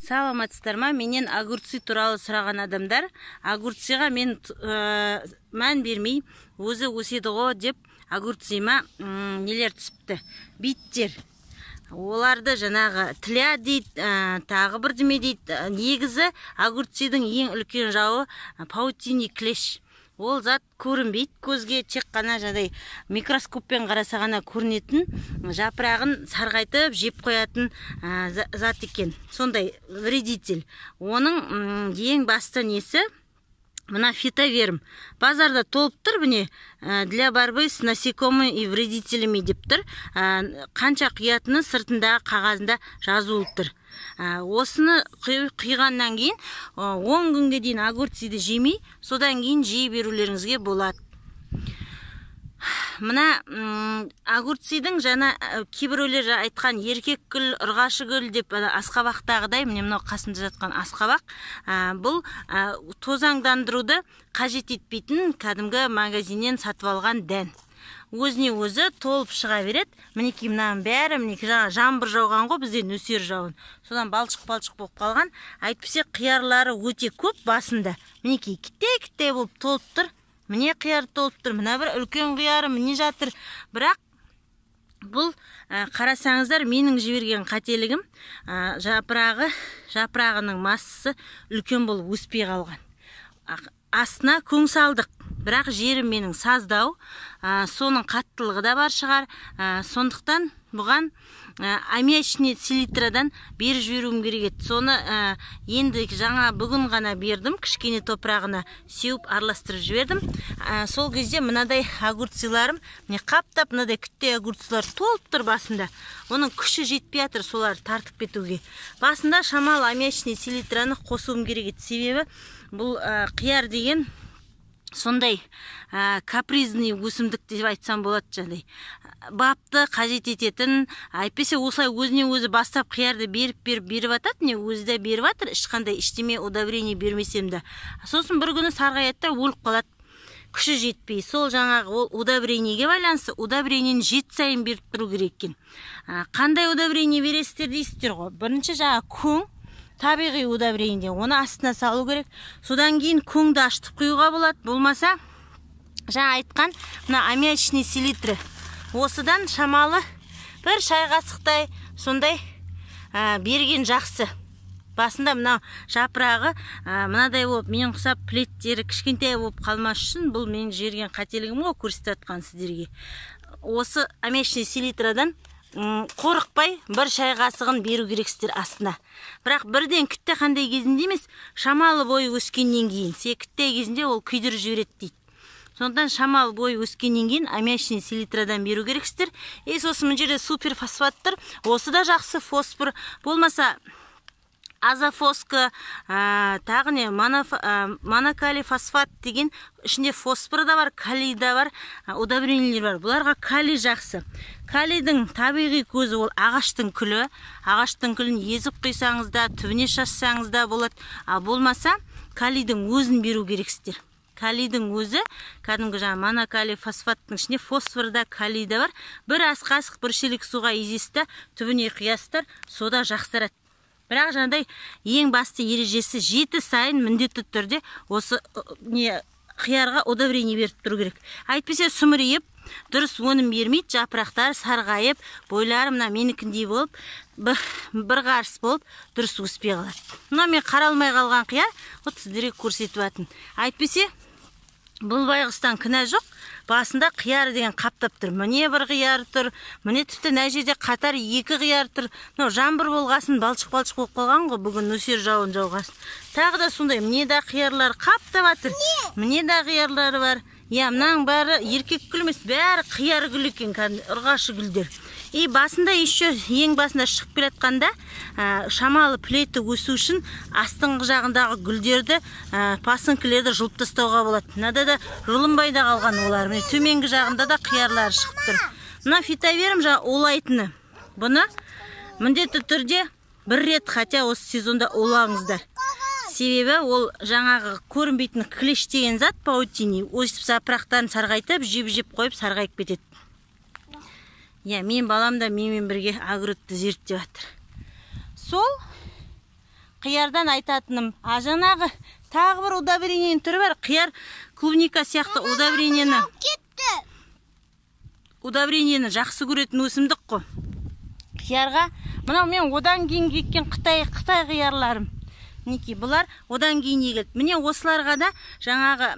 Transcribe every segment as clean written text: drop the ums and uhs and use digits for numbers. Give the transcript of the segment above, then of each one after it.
Саламатсыздар ма? Менен огурцы туралы сұраған адамдар, огурцыға мен мән бермей, өзі өседі ғой деп огурцыма нелер түсіпті. Биттер. Оларды жаңағы тля дейді, тағы бірдеме дейді. Негізі огурцыдың ең үлкен жауы паутиний клеш. Ол зат көрінбейді көзге, тек қана жадай микроскоппен қараса ғана көрінетін, жапырағын сарғайтып жеп қоятын зат екен. Сондай вредитель. Оның ең басты несі мына фитоверм. Базарда толып тұр, міне, для борьбы с насекомыми и вредителями деп тұр. Қанша құятыны сыртындағы қағазында жазылып тұр. Осыны құйғаннан кейін 10 күнге дейін огурцыды жемей, содан кейін жей берулеріңізге болады. Мына огурцыдың жаңа кейбіреулер айтқан еркек гүл, ұрғашы гүл деп асқабақтағыдай, міне мынау қасында жатқан асқабақ, бұл тозаңдандыруды қажет етпейтін кәдімгі магазиннен сатып алған дән. Өзіне өзі толып шыға береді. Мінекей мынаның бәрі, мінекей жаңбыр жауған ғой, бізде нөсер жауын. Содан балшық-балшық болып қалған. Әйтпесе қиярлары өте көп басында. Мінекей кітте-кітте болып толып тұр. Міне қияр толып тұр. Мына бір үлкен қияры міне жатыр. Бірақ бұл қарасаңыздар, менің жіберген қателігім, жапырағының массасы үлкен болып өспей қалған. Астына көң салдық. Бірақ жерім менің саздау, соның қаттылығы да бар шығар. Сондықтан бұған аммиачный селитрадан беріп жіберуім керек еді. Соны енді жаңа бүгін ғана бердім, кішкене топырағына сеуіп араластырып жібердім. Сол кезде мынадай огурцыларым, міне қаптап, мынадай күтте огурцылар толып тұр басында. Оның күші жетпей жатыр солар тартып кетуге. Басында шамалы аммиачный селитраны қосуым керек еді. Себебі бұл қияр деген сондай капризный өсімдік деп айтсам болады жандай. Бапты қажет ететін, әйтпесе осылай өзіне өзі бастап қиярды беріп атады, не өзі де беріп атыр, ешқандай ештеме удобрение бермесем де. Сосын бір күні сарғаяттар өліп қалады. Күші жетпей, сол жаңағы ол удобрениеге байланысты, удобрениені жет сайын беріп тұру керек екен. Қандай удобрение бересіздер дейсіздер ғой? Бірінші жаңа көң, табиғи удобрение, оны астына салу керек. Содан кейін көңді аштып құюға болады. Болмаса, жаңа айтқан, мына аммиачный селитры. Осыдан шамалы бір шай қасықтай сондай берген жақсы. Басында мына жапырағы мынадай болып, менің құсап плеттері кішкентай болып қалмас үшін, бұл менің жерген қателігім ғой көрсетіп атқан сіздерге. Осы аммиачный селитрадан қорықпай бір шай қасығын беру керексіздер астына. Бірақ бірден күтте қандай кезінде емес, шамалы бойы өскеннен кейін. Күтте кезінде ол күйдіріп жібереді дейді. Сондықтан шамалы бойы өскеннен кейін аммиачный селитрадан беру керексіздер. Сосын мына жерде суперфосфаттар, осы да жақсы фосфор. Болмаса азофоска, тағы не монокалий фосфат деген ішінде фосфор да бар, калий да бар, удобрениелер бар. Бұларға калий жақсы. Калийдің табиғи көзі ол ағаштың күлі. Ағаштың күлін езіп құйсаңыз да, түбіне шашсаңыз да болады. Болмаса калийдің өзін беру керексіздер. Калийдің өзі, кәдімгі жаңа монокалий фосфаттың ішінде фосфор да, калий да бар. Бір ас қасық бір шелек суға езесті, түбіне құясыздар, сода жақсарады. Бірақ жаңағыдай ең басты ережесі 7 сайын міндетті түрде осы қиярға удобрение беріп тұру керек. Әйтпесе сүмірейіп, дұрыс өнім бермейді, жапырақтар сарғайып, бойлары мына менікіндей болып, бір қарыс болып, дұрыс өспей қалады. Мына мен қаралмай қалған қияр, сіздерге көрсетіп атын. Әйтпесе бұл байғұстан кінә жоқ. Басында қияр деген қаптап тұр. Міне бір қияр тұр, міне тіпті мына жерде қатар 2 қияр тұр. Жаңбыр болғасын, балшық-балшық болып қалған ғой, бүгін нөсер жауын жауғасын. Тағы да сондай, міне да қиярлар қаптап атыр. Міне да қиярлары бар. Мынаның бәрі еркек гүл емес, бәрі қияр гүл екен, ұрғашы гүлдер. Басында ең басында шығып келе жатқанда шамалы плеті өсу үшін астыңғы жағындағы гүлдерді, пасынкілерді жұлып тастауға болады. Мынада да жұлынбай да қалған олар. Міне төменгі жағында да қиярлары шығып тұр. Мына фитоверм олайтыны. Бұны міндетті түрде бір рет, хотя осы сезонда олаңыздар. Себебі ол жаңағы көрінбейтін клеш деген зат паутиний, өсіп жапырақтарын сарғайтып, жеп қойып сарғайып кетеді. Мен балам да менімен бірге огородты зерттеп жатыр. Сол қиярдан айтатыным, жаңағы тағы бір удобрениенің түрі бар. Қияр клубника сияқты удобрениені жақсы көретін өсімдік қой. Қиярға, мынау мен одан кейін кеткен Қытай қиярларым. Мінекей, бұлар одан кейін егілді. Міне осыларға да жаңағы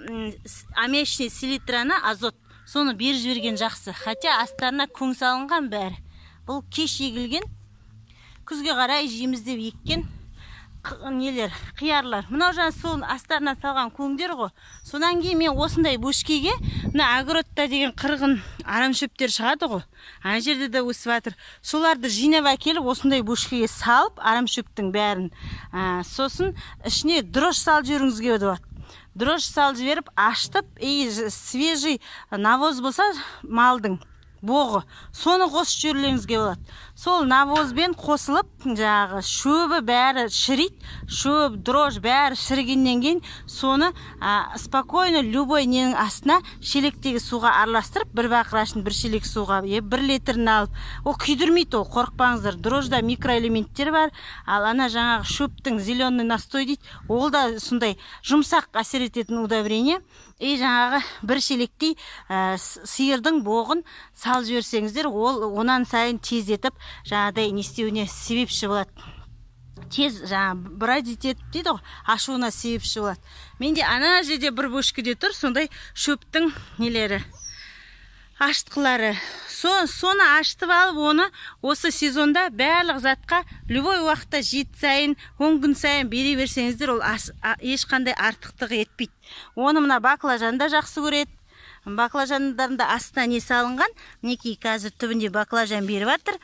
аммиачный селитраны, азот, соны беріп жіберген жақсы. Хотя астарына көң салынған бәрі. Бұл кеш егілген, күзге қарай жейміз деп еккен қиярлар. Мынау жаңа сол астарына салған көңдер ғой. Содан кейін мен осындай бөшкеге, мына агротта деген қырғын арамшөптер шығады ғой. Ана жерде де өсіп жатыр. Соларды жинап әкеліп осындай бөшкеге салып, арамшөптің бәрін. Сосын ішіне дрожь салып жіберіңізге болады. Дрожь салып жіберіп, аштып, свежий навоз болса малдың боғы, соны қосып жіберулеріңізге болады. Сол навозбен қосылып, жаңағы шөбі бәрі шірейді, шөп, дрожь бәрі шірігеннен кейін, соны спокойно любой ненің астына шелектегі суға араластырып, бір бақырашын бір шелек суға, 1 литрін алып, ол күйдірмейді, ол қорықпаңыздар. Дрожьда микроэлементтер бар, ал ана жаңағы шөптің зеленый настой дейді, ол да сондай жұмсақ әсер ететін удобрение. Жаңағы бір шелектей сиырдың боғын салып жіберсеңіздер, ол онан сайын тездетіп, жаңағыдай не істеуіне себепші болады. Тез жаңағы бродить етіп дейді ғой, ашуына себепші болады. Менде ана жерде бір бөшкеде тұр, сондай шөптің нелері, аштықлары. Соны аштып алып, оны осы сезонда барлық затқа любой уақытта 7 сайын, 10 күн сайын бере берсеңіздер, ол ешқандай артықтық етпейді. Оны мына баклажанда жақсы көреді. Баклажандарында астына не салынған, мінекей қазір түбінде баклажан беріп жатыр.